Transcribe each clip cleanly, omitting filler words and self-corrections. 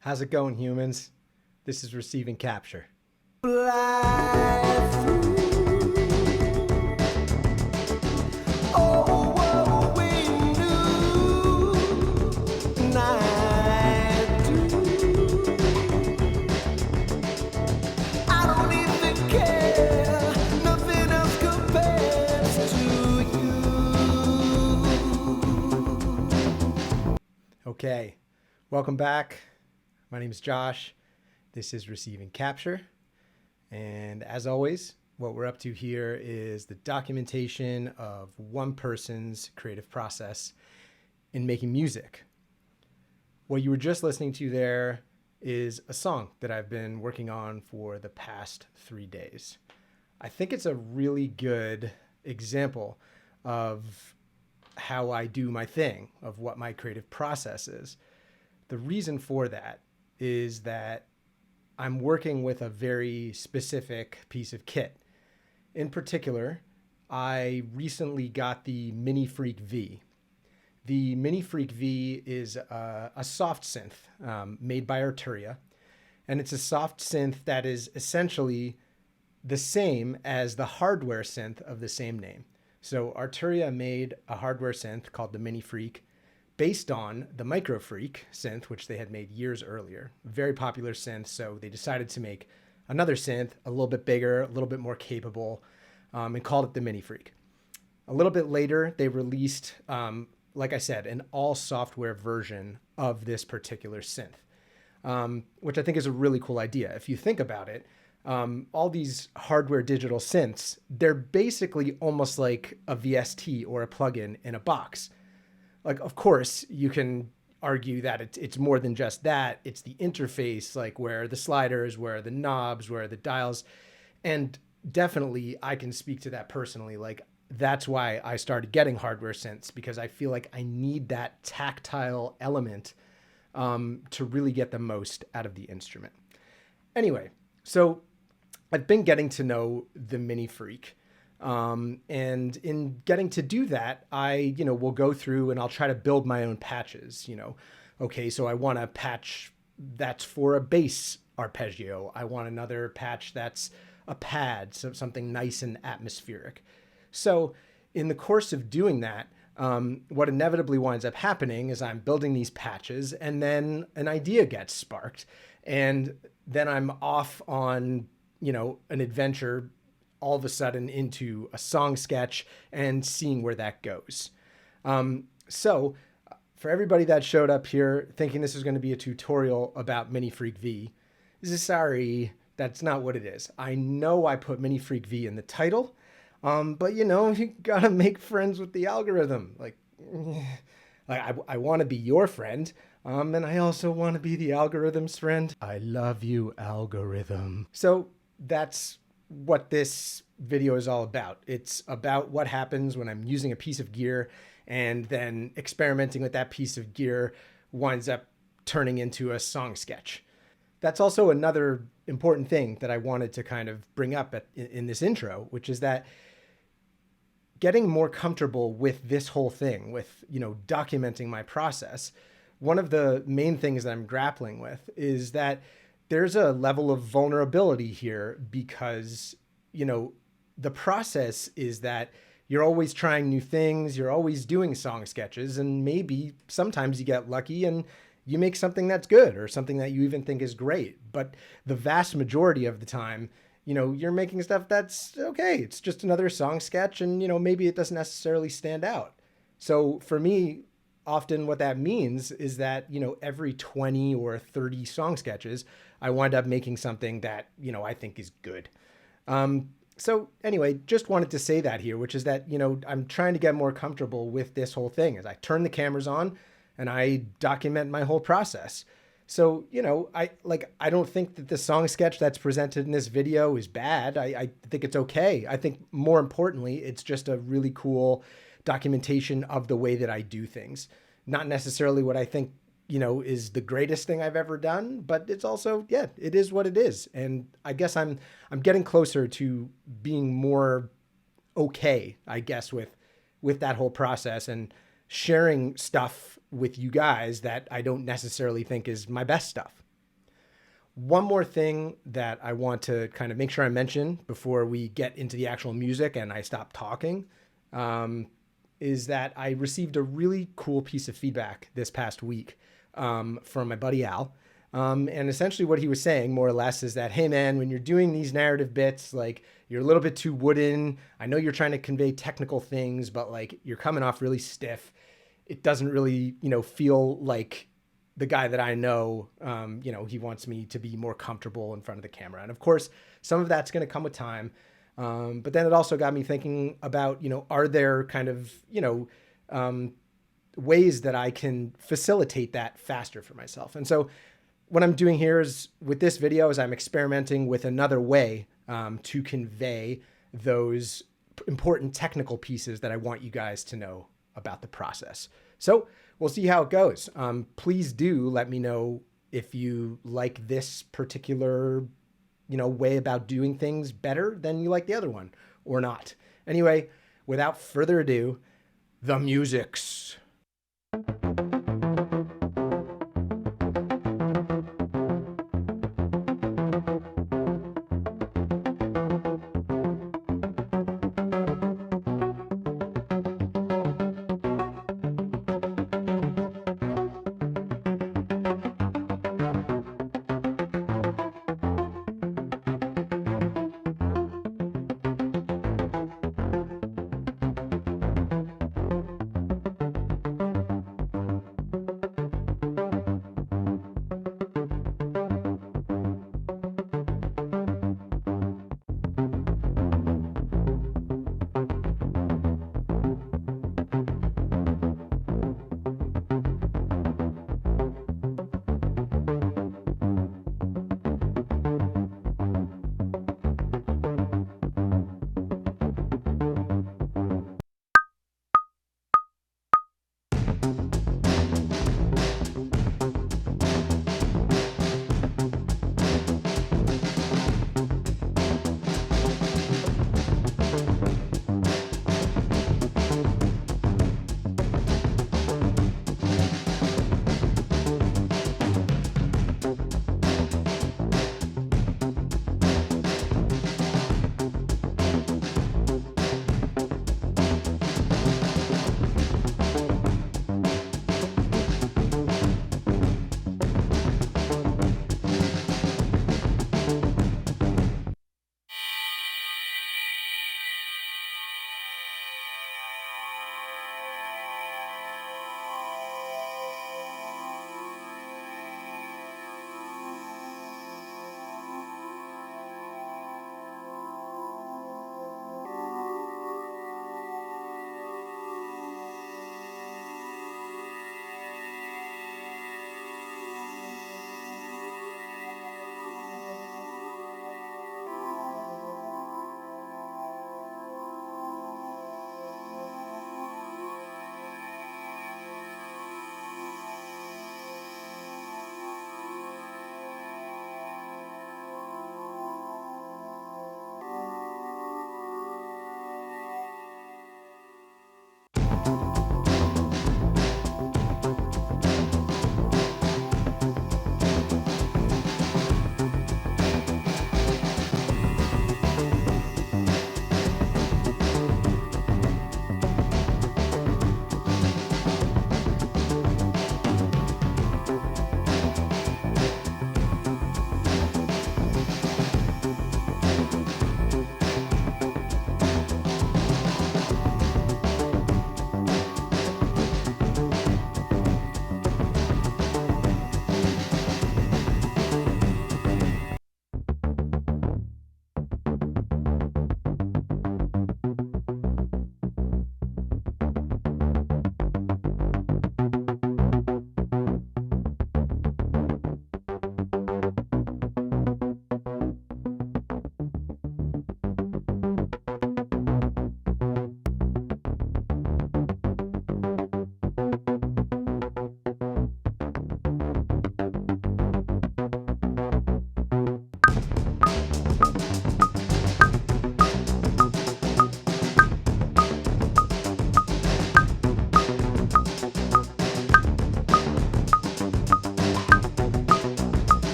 How's it going, humans? This is Receiving Capture. Fly through. Oh, what we knew, and I do. I don't even care. Nothing else compares to you. Okay, welcome back. My name is Josh. This is Receiving Capture. And as always, what we're up to here is the documentation of one person's creative process in making music. What you were just listening to there is a song that I've been working on for the past 3 days. I think it's a really good example of how I do my thing, of what my creative process is. The reason for that is that I'm working with a very specific piece of kit. In particular, I recently got the MiniFreak V. The MiniFreak V is a soft synth made by Arturia, and it's a soft synth that is essentially the same as the hardware synth of the same name. So Arturia made a hardware synth called the MiniFreak based on the MicroFreak synth, which they had made years earlier. Very popular synth, so they decided to make another synth a little bit bigger, a little bit more capable, and called it the MiniFreak. A little bit later, they released, like I said, an all-software version of this particular synth, which I think is a really cool idea. If you think about it, all these hardware digital synths, they're basically almost like a VST or a plugin in a box. Like, of course, you can argue that it's more than just that. It's the interface, like where are the sliders, where are the knobs, where are the dials. And definitely I can speak to that personally. Like, that's why I started getting hardware synths, because I feel like I need that tactile element to really get the most out of the instrument. Anyway, so I've been getting to know the MiniFreak. And in getting to do that, I, will go through and I'll try to build my own patches, Okay, so I want a patch that's for a bass arpeggio. I want another patch that's a pad, so something nice and atmospheric. So in the course of doing that, what inevitably winds up happening is I'm building these patches and then an idea gets sparked. And then I'm off on, an adventure all of a sudden into a song sketch and seeing where that goes. So for everybody that showed up here thinking this is going to be a tutorial about MiniFreak V, sorry, that's not what it is. I know I put MiniFreak V in the title, but you gotta make friends with the algorithm. I want to be your friend, and I also want to be the algorithm's friend. I love you, algorithm. So that's what this video is all about. It's about what happens when I'm using a piece of gear and then experimenting with that piece of gear winds up turning into a song sketch. That's also another important thing that I wanted to kind of bring up in this intro, which is that getting more comfortable with this whole thing, with, documenting my process. One of the main things that I'm grappling with is that there's a level of vulnerability here because, the process is that you're always trying new things. You're always doing song sketches, and maybe sometimes you get lucky and you make something that's good or something that you even think is great. But the vast majority of the time, you're making stuff that's okay. It's just another song sketch and, maybe it doesn't necessarily stand out. So for me, often what that means is that, every 20 or 30 song sketches, I wind up making something that, I think is good. So anyway, just wanted to say that here, which is that, I'm trying to get more comfortable with this whole thing as I turn the cameras on and I document my whole process. So, I don't think that the song sketch that's presented in this video is bad. I think it's okay. I think more importantly, it's just a really cool documentation of the way that I do things. Not necessarily what I think, is the greatest thing I've ever done, but it's also, it is what it is. And I guess I'm getting closer to being more okay, I guess, with that whole process and sharing stuff with you guys that I don't necessarily think is my best stuff. one more thing that I want to kind of make sure I mention before we get into the actual music and I stop talking is that I received a really cool piece of feedback this past week from my buddy Al. And essentially what he was saying more or less is that, hey man, when you're doing these narrative bits, like you're a little bit too wooden. I know you're trying to convey technical things, but like you're coming off really stiff. It doesn't really, feel like the guy that I know. He wants me to be more comfortable in front of the camera. And of course, some of that's going to come with time. But then it also got me thinking about, are there kind of, ways that I can facilitate that faster for myself? And so what I'm doing here is with this video is I'm experimenting with another way to convey those important technical pieces that I want you guys to know about the process. So we'll see how it goes. Please do let me know if you like this particular, way about doing things better than you like the other one or not. Anyway, without further ado, the musics.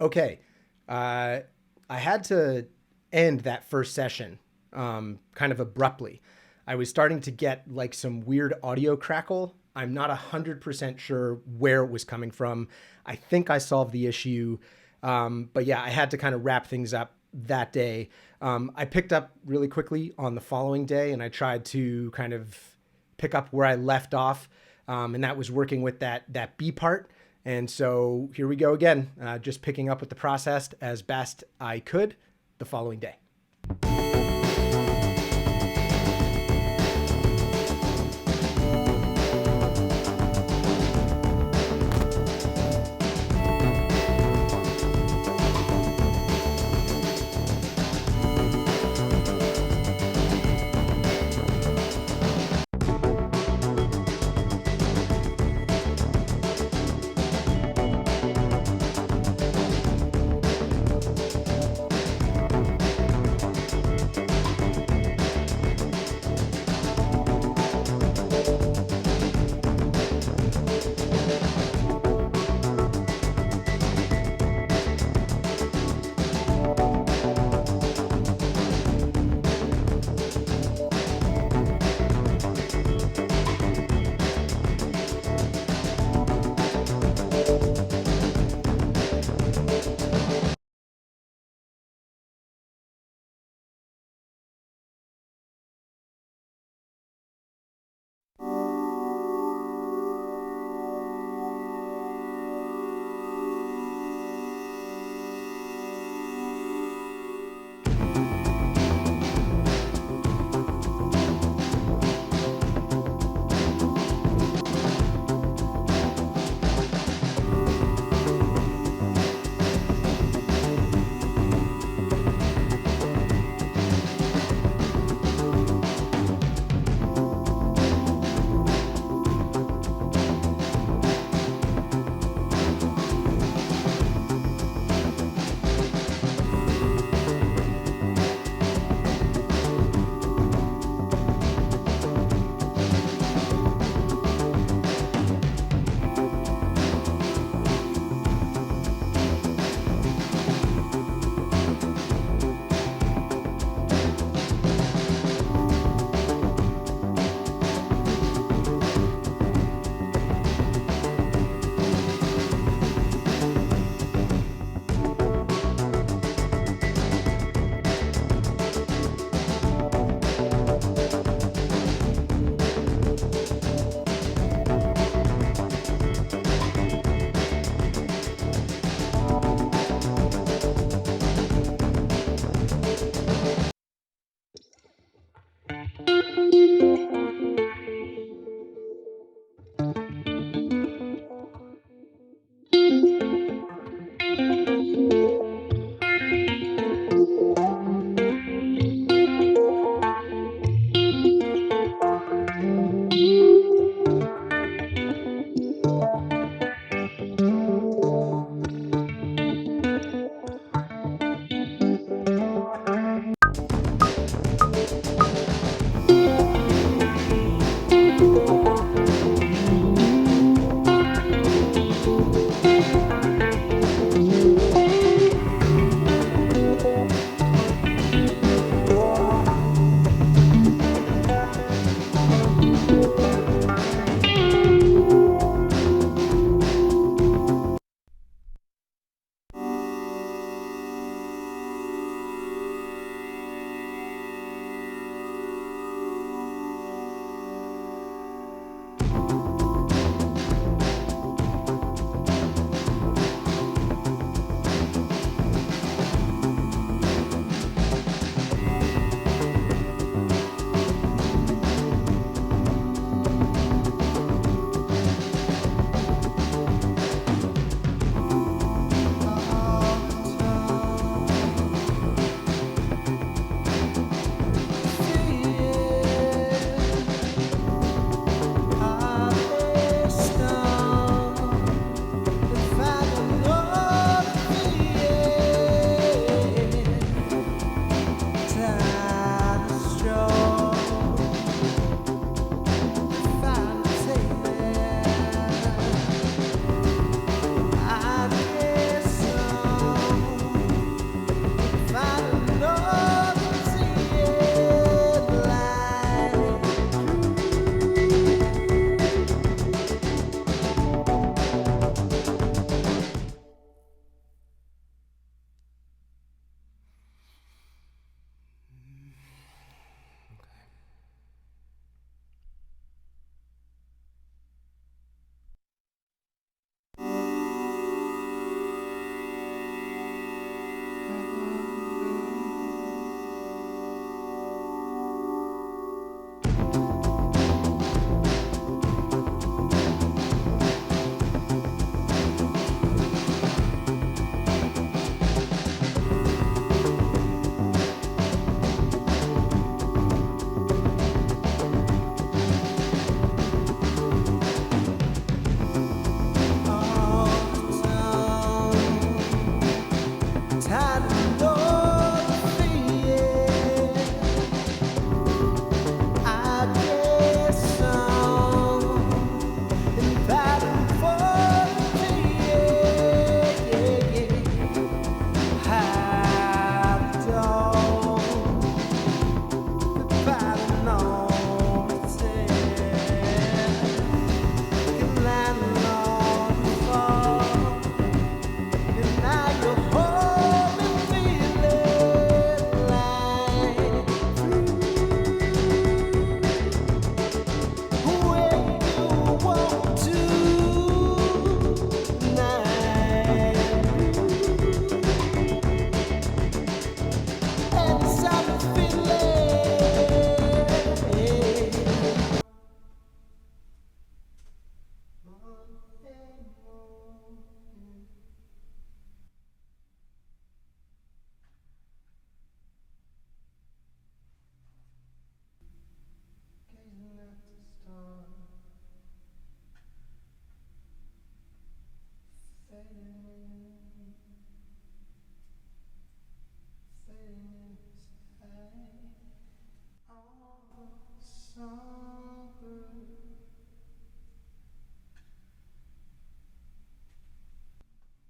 Okay. I had to end that first session kind of abruptly. I was starting to get like some weird audio crackle. I'm not 100% sure where it was coming from. I think I solved the issue. But yeah, I had to kind of wrap things up that day. I picked up really quickly on the following day, and I tried to kind of pick up where I left off. And that was working with that B part. And so here we go again, just picking up with the process as best I could the following day.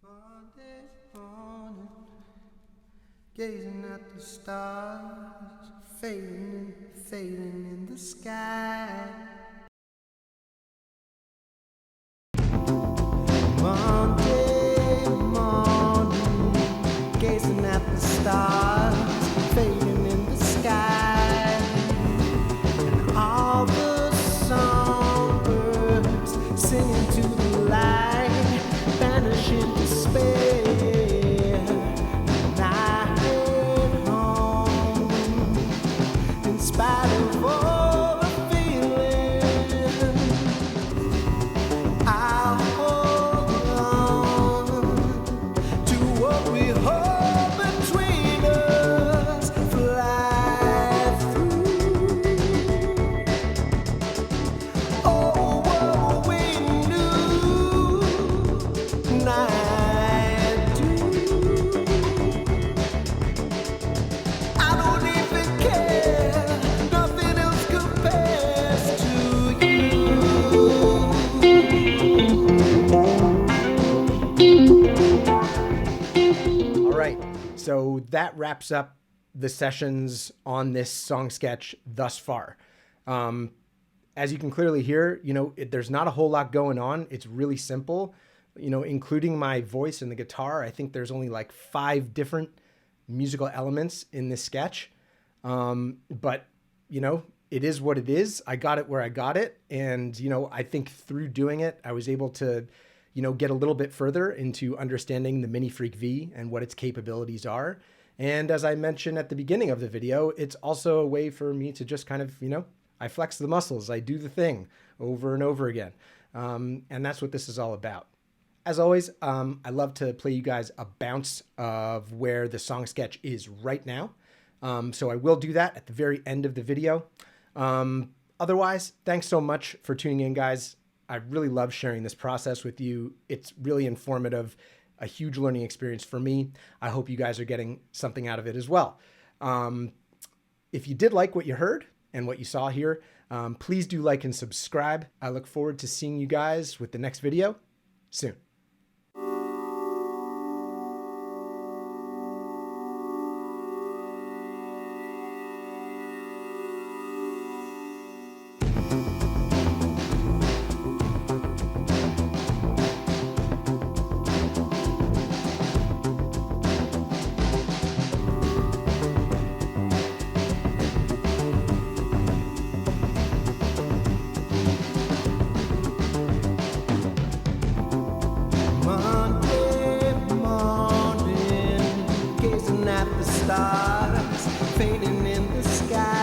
Monday morning, gazing at the stars, fading in the sky. Monday morning, gazing at the stars, fading in the sky. And all the songbirds singing to the light, vanish in despair. And I head home, in spite of all the feeling. I'll hold on to what we hold between us. Fly through. Oh, what we knew, night dew. I don't even care. Nothing else compares to you. All right, so that wraps up the sessions on this song sketch thus far. As you can clearly hear, there's not a whole lot going on. It's really simple, including my voice and the guitar. I think there's only like 5 different musical elements in this sketch. But it is what it is. I got it where I got it. And, I think through doing it, I was able to, get a little bit further into understanding the MiniFreak V and what its capabilities are. And as I mentioned at the beginning of the video, it's also a way for me to just kind of, I flex the muscles. I do the thing over and over again. And that's what this is all about. As always, I love to play you guys a bounce of where the song sketch is right now. So I will do that at the very end of the video. Otherwise, thanks so much for tuning in, guys. I really love sharing this process with you. It's really informative, a huge learning experience for me. I hope you guys are getting something out of it as well. If you did like what you heard and what you saw here, please do like and subscribe. I look forward to seeing you guys with the next video soon. Monday morning, gazing at the stars, fading in the sky.